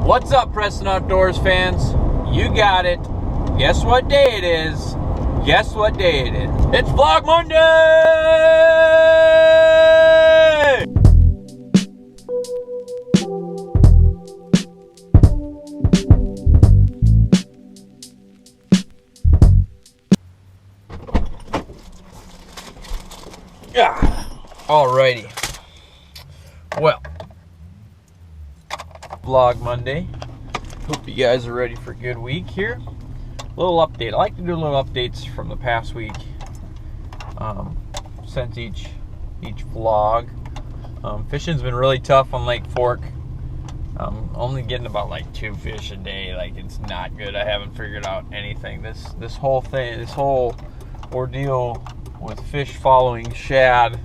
What's up, Preston Outdoors fans? You got it. Guess what day it is? Guess what day it is? It's Vlog Monday! Yeah. Alrighty. Well, Vlog Monday. Hope you guys are ready for a good week here. Little update. I like to do little updates from the past week. Since each vlog. Fishing's been really tough on Lake Fork. Only getting about like 2 fish a day. Like, it's not good. I haven't figured out anything. This whole ordeal with fish following shad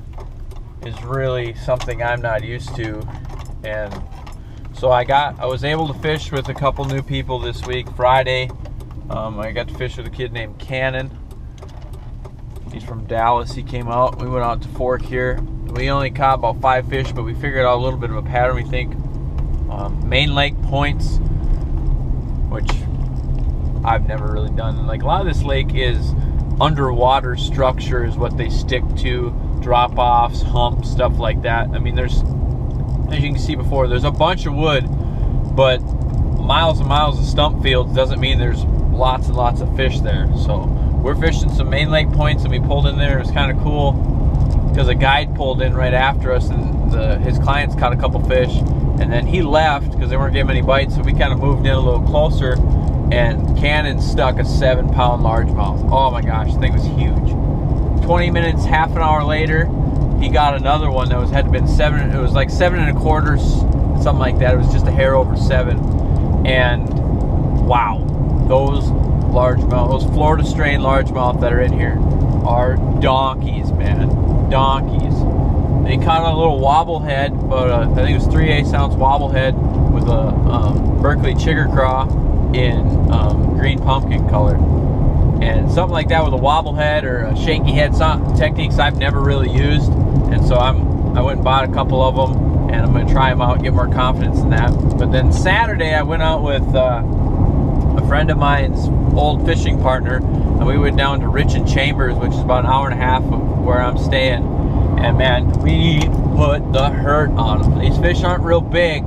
is really something I'm not used to. And so I was able to fish with a couple new people this week. Friday, I got to fish with a kid named Cannon. He's from Dallas. He came out. We went out to Fork here. We only caught about 5 fish, but we figured out a little bit of a pattern. We think main lake points, which I've never really done. Like, a lot of this lake is underwater structure is what they stick to. Drop-offs, humps, stuff like that. I mean, there's, as you can see before, there's a bunch of wood, but miles and miles of stump fields doesn't mean there's lots and lots of fish there. So we're fishing some main lake points, and we pulled in there. It was kind of cool because a guide pulled in right after us, and his clients caught a couple fish, and then he left because they weren't getting any bites. So we kind of moved in a little closer, and Cannon stuck a 7-pound largemouth. Oh my gosh, the thing was huge. 20 minutes, half an hour later, he got another one that had been 7. It was like 7 1/4, something like that. It was just a hair over 7. And wow, those largemouth, those Florida strain largemouth that are in here are donkeys, man, donkeys. They caught a little wobblehead, but I think it was 3/8 ounce wobblehead with a Berkeley chigger craw in green pumpkin color. And something like that with a wobblehead or a shaky head, some techniques I've never really used. And so I went and bought a couple of them, and I'm going to try them out, get more confidence in that. But then Saturday I went out with a friend of mine's old fishing partner, and we went down to Rich and Chambers, which is about an hour and a half of where I'm staying. And man, we put the hurt on them. These fish aren't real big,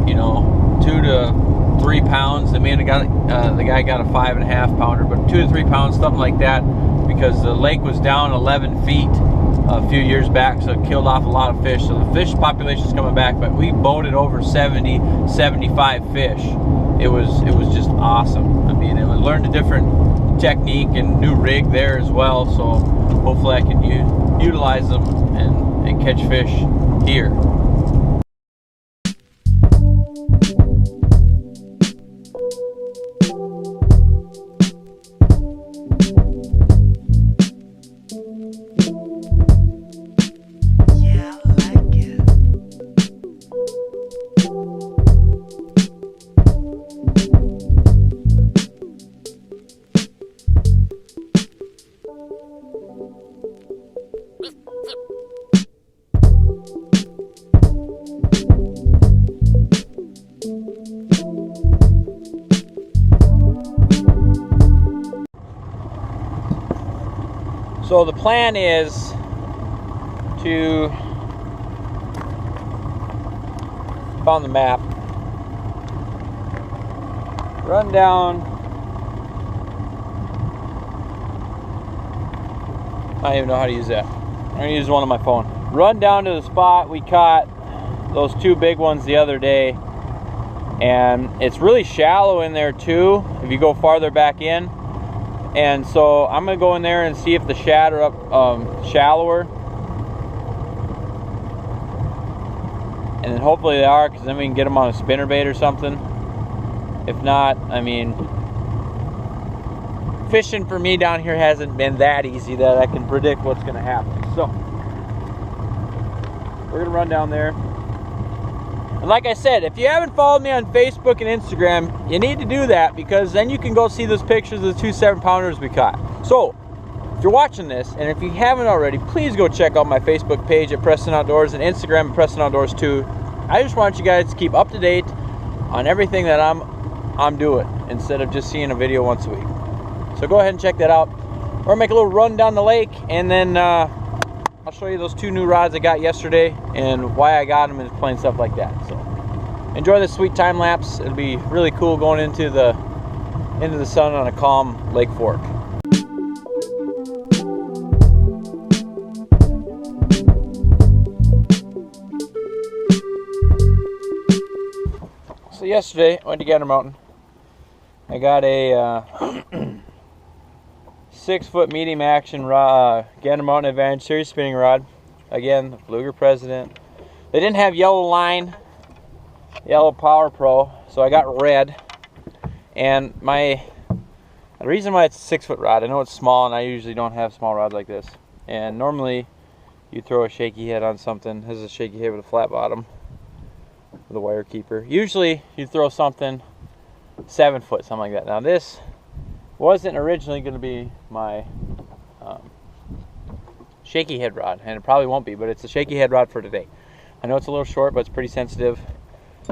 you know, 2 to 3 pounds. The guy got a 5.5 pounder, but 2 to 3 pounds, something like that, because the lake was down 11 feet a few years back, so it killed off a lot of fish. So the fish population is coming back, but we boated over 70, 75 fish. It was just awesome. I mean, I learned a different technique and new rig there as well, so hopefully I can utilize them and catch fish here. So the plan is to, found the map, run down, I don't even know how to use that. I'm going to use one on my phone. Run down to the spot we caught those 2 big ones the other day, and it's really shallow in there too if you go farther back in. And so I'm going to go in there and see if the shad are up shallower. And then hopefully they are, because then we can get them on a spinnerbait or something. If not, I mean, fishing for me down here hasn't been that easy that I can predict what's going to happen. So we're going to run down there. And like I said, if you haven't followed me on Facebook and Instagram, you need to do that, because then you can go see those pictures of the 2 7-pounders we caught. So if you're watching this, and if you haven't already, please go check out my Facebook page at Preston Outdoors and Instagram at Preston Outdoors too. I just want you guys to keep up to date on everything that I'm doing instead of just seeing a video once a week. So go ahead and check that out. Or make a little run down the lake, and then I'll show you those 2 new rods I got yesterday and why I got them and plain stuff like that. So enjoy this sweet time lapse. It'll be really cool going into the sun on a calm lake fork. So yesterday I went to Gander Mountain. I got a 6-foot medium action Gander Mountain Advantage Series spinning rod. Again, the Fluger President. They didn't have yellow line, yellow Power Pro, so I got red. And the reason why it's a 6-foot rod, I know it's small and I usually don't have small rods like this. And normally you throw a shaky head on something. This is a shaky head with a flat bottom with a wire keeper. Usually you throw something 7 foot, something like that. Now this wasn't originally going to be my shaky head rod, and it probably won't be, but it's a shaky head rod for today. I know it's a little short, but it's pretty sensitive.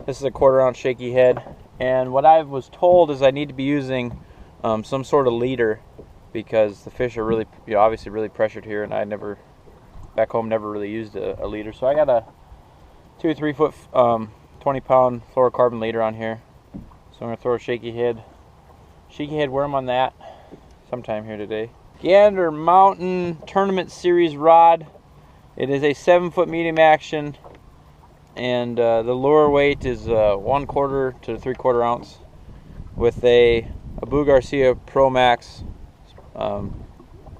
This is a 1/4 ounce shaky head, and what I was told is I need to be using some sort of leader because the fish are really, obviously really pressured here, and I never, back home, never really used a leader. So I got a 2 or 3 foot 20-pound fluorocarbon leader on here. So I'm going to throw a shaky head worm on that sometime here today. Gander Mountain Tournament Series rod. It is a 7-foot medium action, and the lure weight is 1/4 to 3/4 ounce with a Abu Garcia Pro Max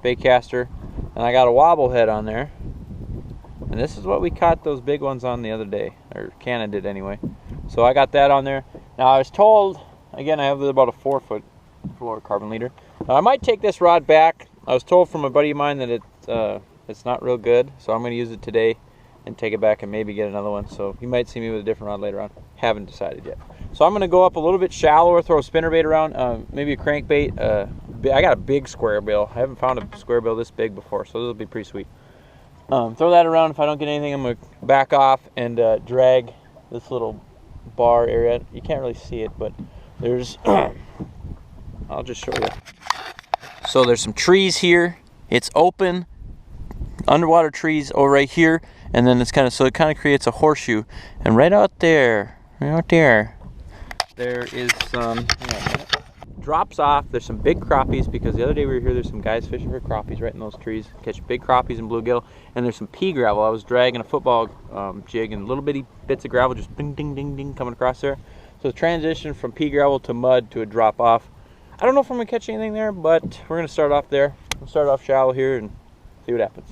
bait caster, and I got a wobble head on there. And this is what we caught those big ones on the other day, or Cannon did anyway. So I got that on there. Now I was told, again, I have about a 4-foot fluorocarbon leader. Now I might take this rod back. I was told from a buddy of mine that it's not real good, so I'm going to use it today and take it back and maybe get another one. So you might see me with a different rod later on. Haven't decided yet. So I'm going to go up a little bit shallower, throw a spinnerbait around, maybe a crankbait. I got a big square bill. I haven't found a square bill this big before, so this will be pretty sweet. Throw that around. If I don't get anything, I'm going to back off and drag this little bar area. You can't really see it, but there's I'll just show you. So there's some trees here. It's open, underwater trees over right here, and then it's kind of creates a horseshoe. And right out there, there is some drops off. There's some big crappies, because the other day we were here, there's some guys fishing for crappies right in those trees. Catch big crappies and bluegill, and there's some pea gravel. I was dragging a football jig and little bitty bits of gravel just ding ding ding ding coming across there. So the transition from pea gravel to mud to a drop off. I don't know if I'm gonna catch anything there, but we're gonna start off there. We'll start off shallow here and see what happens.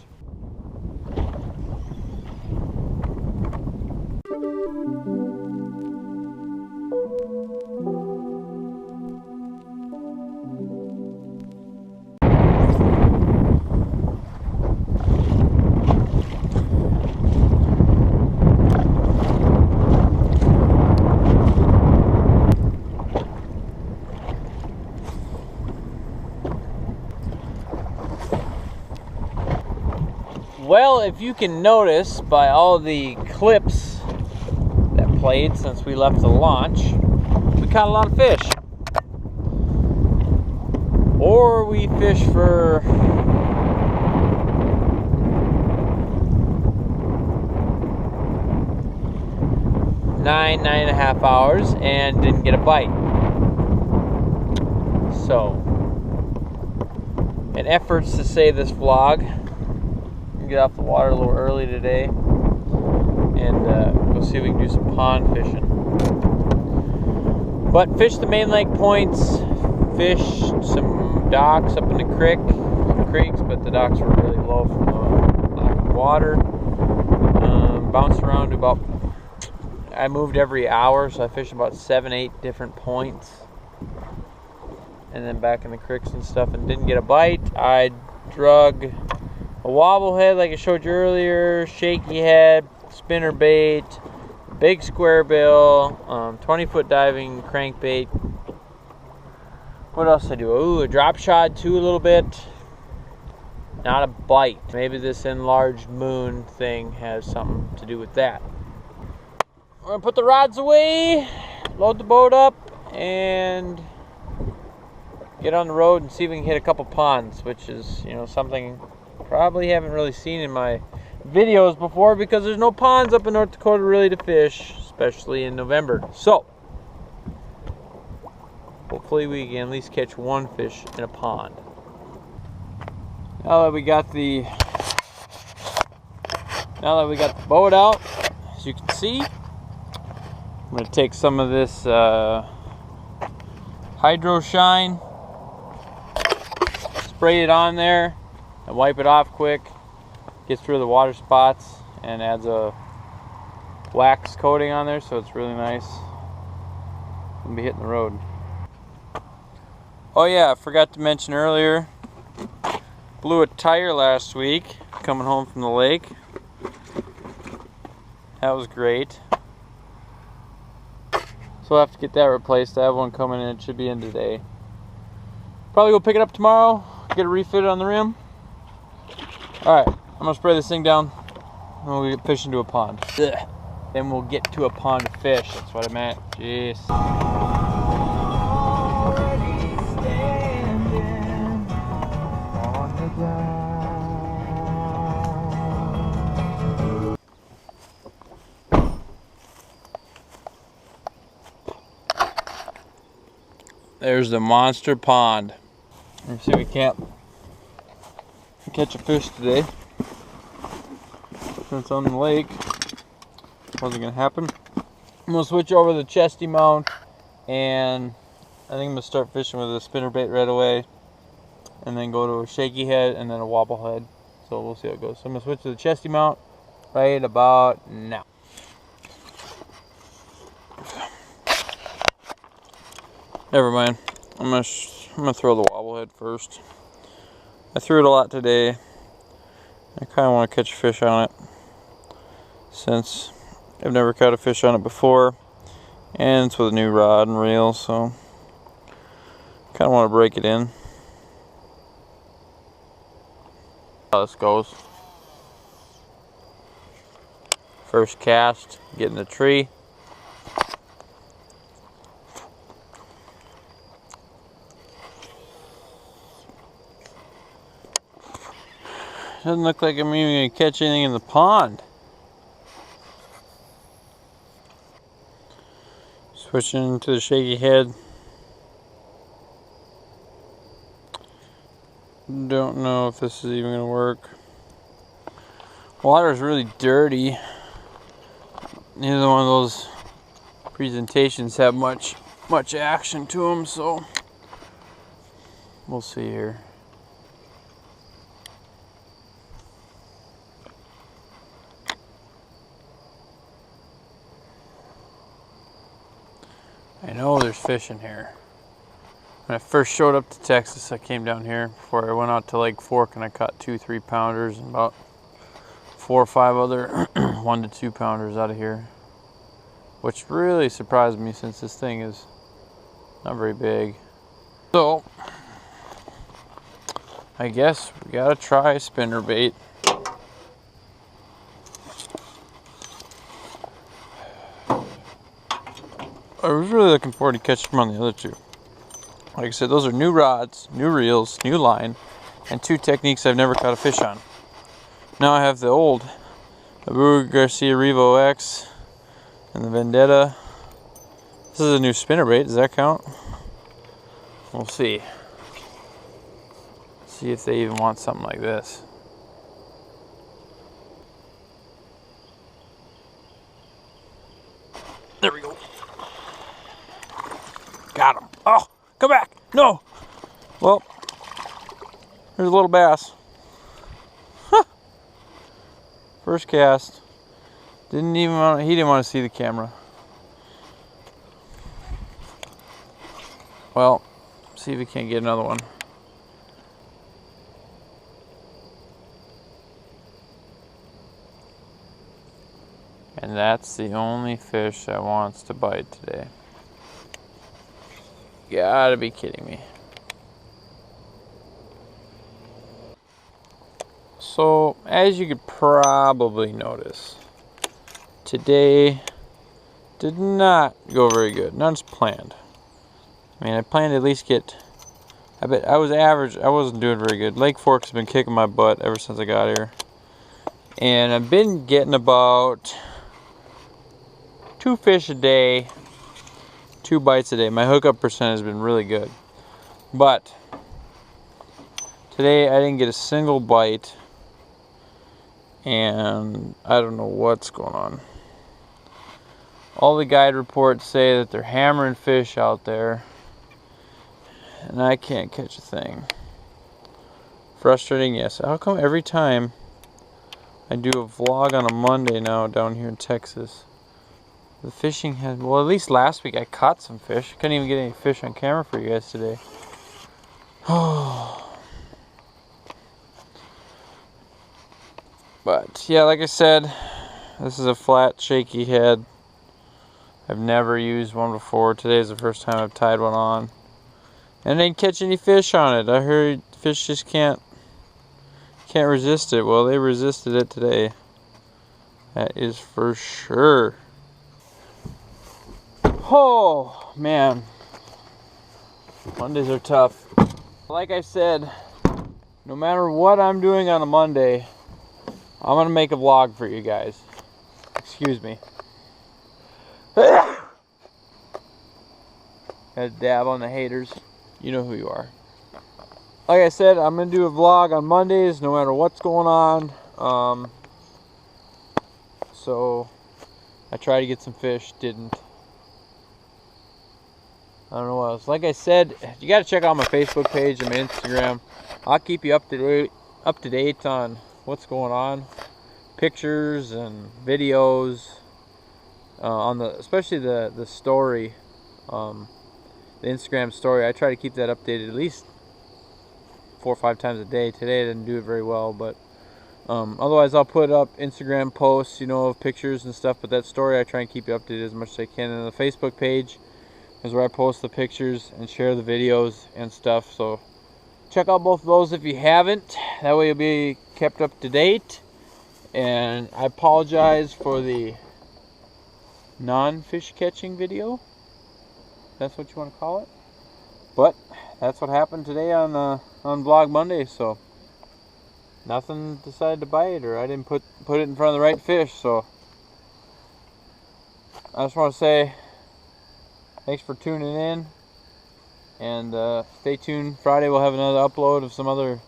Well, if you can notice by all the clips that played since we left the launch, we caught a lot of fish. Or we fished for nine and a half hours and didn't get a bite. So, in efforts to save this vlog, get off the water a little early today and go see if we can do some pond fishing. But fished the main lake points, fished some docks up in the creeks, but the docks were really low from the lack of water. Bounced around to about, I moved every hour, so I fished about 7-8 different points, and then back in the creeks and stuff, and didn't get a bite. I drug a wobble head like I showed you earlier, shaky head, spinner bait, big square bill, 20-foot diving crankbait. What else did I do? Ooh, a drop shot too a little bit. Not a bite. Maybe this enlarged moon thing has something to do with that. We're gonna put the rods away. load the boat up and get on the road and see if we can hit a couple ponds, which is, you know, something probably haven't really seen in my videos before because there's no ponds up in North Dakota really to fish, especially in November. So hopefully we can at least catch one fish in a pond. Now that we got the boat out, as you can see, I'm going to take some of this Hydro Shine, spray it on there, and wipe it off quick. Gets rid of the water spots and adds a wax coating on there, so it's really nice. I'll be hitting the road. Oh yeah, I forgot to mention earlier, blew a tire last week coming home from the lake. That was great. So I'll have to get that replaced. I have one coming in, it should be in today. Probably go pick it up tomorrow, get it refitted on the rim. Alright, I'm gonna spray this thing down and we'll get fishing to a pond. Ugh. Then we'll get to a pond to fish, that's what I meant. Jeez. There's the monster pond. Let's see if we can't catch a fish today. Since on the lake, wasn't gonna happen. I'm gonna switch over to the chesty mount, and I think I'm gonna start fishing with a spinnerbait right away, and then go to a shaky head and then a wobble head. So we'll see how it goes. So I'm gonna switch to the chesty mount right about now. Never mind. I'm gonna throw the wobble head first. I threw it a lot today. I kind of want to catch a fish on it since I've never caught a fish on it before, and it's with a new rod and reel, so kind of want to break it in. How this goes. First cast, get in the tree. Doesn't look like I'm even going to catch anything in the pond. Switching to the shaky head. Don't know if this is even going to work. Water's really dirty. Neither one of those presentations have much action to them, so we'll see here. I know there's fish in here. When I first showed up to Texas, I came down here before I went out to Lake Fork, and I caught 2 3-pounders and about 4 or 5 other 1 to 2 pounders out of here, which really surprised me since this thing is not very big. So I guess we gotta try spinnerbait. I was really looking forward to catching them on the other two. Like I said, those are new rods, new reels, new line, and 2 techniques I've never caught a fish on. Now I have the old Abu Garcia Revo X and the Vendetta. This is a new spinnerbait, does that count? We'll see. See if they even want something like this. There we go. Got him. Oh, come back. No. Well, there's a little bass. Huh. First cast. He didn't want to see the camera. Well, see if we can't get another one. And that's the only fish that wants to bite today. You gotta be kidding me. So, as you could probably notice, today did not go very good. Not as planned. I mean, I planned to at least get, I bet I was average. I wasn't doing very good. Lake Fork's been kicking my butt ever since I got here. And I've been getting about 2 fish a day, 2 bites a day. My hookup percent has been really good. But today I didn't get a single bite. And I don't know what's going on. All the guide reports say that they're hammering fish out there. And I can't catch a thing. Frustrating, yes. How come every time I do a vlog on a Monday now down here in Texas, the fishing has, well, at least last week I caught some fish. Couldn't even get any fish on camera for you guys today. But yeah, like I said, this is a flat, shaky head. I've never used one before. Today is the first time I've tied one on. And I didn't catch any fish on it. I heard fish just can't resist it. Well, they resisted it today. That is for sure. Oh, man. Mondays are tough. Like I said, no matter what I'm doing on a Monday, I'm going to make a vlog for you guys. Excuse me. Got a dab on the haters. You know who you are. Like I said, I'm going to do a vlog on Mondays no matter what's going on. So I tried to get some fish, didn't. I don't know what else. Like I said, you got to check out my Facebook page and my Instagram. I'll keep you up to date on what's going on. Pictures and videos on the, especially the story, the Instagram story. I try to keep that updated at least 4 or 5 times a day. Today I didn't do it very well, but otherwise I'll put up Instagram posts, you know, of pictures and stuff. But that story I try and keep you updated as much as I can. And the Facebook page is where I post the pictures and share the videos and stuff. So check out both of those if you haven't. That way you'll be kept up to date. And I apologize for the non-fish catching video. That's what you want to call it. But that's what happened today on Vlog Monday. So nothing decided to bite, or I didn't put it in front of the right fish. So I just want to say thanks for tuning in, and stay tuned. Friday we'll have another upload of some other,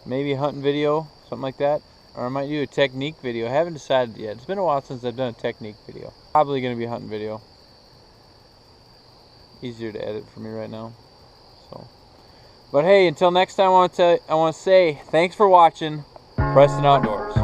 maybe a hunting video, something like that. Or I might do a technique video. I haven't decided yet. It's been a while since I've done a technique video. Probably going to be a hunting video. Easier to edit for me right now. So, but hey, until next time, I want to say thanks for watching Preston Outdoors.